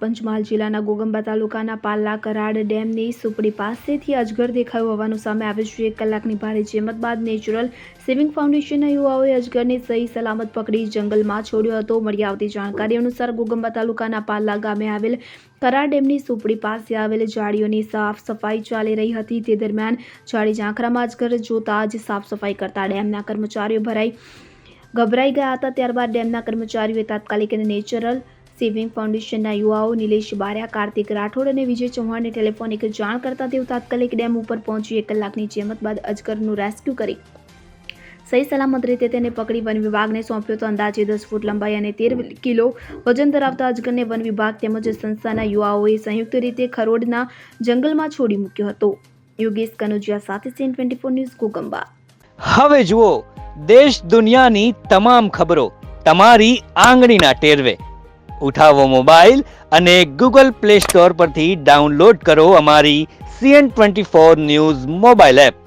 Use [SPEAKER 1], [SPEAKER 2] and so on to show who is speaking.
[SPEAKER 1] પંચમહાલ જિલ્લાના ગોગંબા તાલુકાના પાલ્લા કરાડ ડેમની સુપડી પાસેથી અજગર દેખાયું હોવાનું સામે આવ્યું છે। 1 કલાકની ભારે જહેમત બાદ નેચરલ સેવિંગ ફાઉન્ડેશનના યુવાઓએ અજગરને સહી સલામત પકડી જંગલમાં છોડ્યો હતો। મળી આવતી જાણકારી અનુસાર ગોગંબા તાલુકાના પાલ્લા ગામે આવેલ કરાડ ડેમની સુપડી પાસે આવેલ જાળીઓની સાફ સફાઈ ચાલી રહી હતી। તે દરમિયાન જાળી ઝાંખરામાં અજગર જોતા જ સાફ સફાઈ કરતા ડેમના કર્મચારીઓ ગભરાઈ ગયા હતા। ત્યારબાદ ડેમના કર્મચારીઓએ તાત્કાલિક નેચરલ સેવિંગ ફાઉન્ડેશનના યુવાઓ નિલેશ બારિયા, કાર્તિક રાઠોડ અને વિજય ચૌહાણને ટેલિફોનિક જાણ કરતા તેઓ તાત્કાલિક ડેમ ઉપર પહોંચી 1 કલાકની જહેમત બાદ અજગરનું રેસ્ક્યુ કરી સહી સલામત રીતે તેને પકડી વન વિભાગને સોંપ્યો હતો। અંદાજે 10 ફૂટ લંબાઈ અને 13 કિલો વજન ધરાવતા અજગરને વન વિભાગ તેમજ સંસ્થાના યુવાઓએ સંયુક્ત રીતે ખરોડના જંગલમાં છોડી મૂક્યો હતો। યોગેશ કનોજિયા સાથે સીન 24 ન્યૂઝ ગોગંબા।
[SPEAKER 2] હવે જુઓ દેશ દુનિયાની તમામ ખબરો તમારી આંગળીના ટેરવે। ઉઠાવો મોબાઈલ અને ગૂગલ પ્લે સ્ટોર પરથી ડાઉનલોડ કરો અમારી CN24 ન્યૂઝ મોબાઈલ એપ।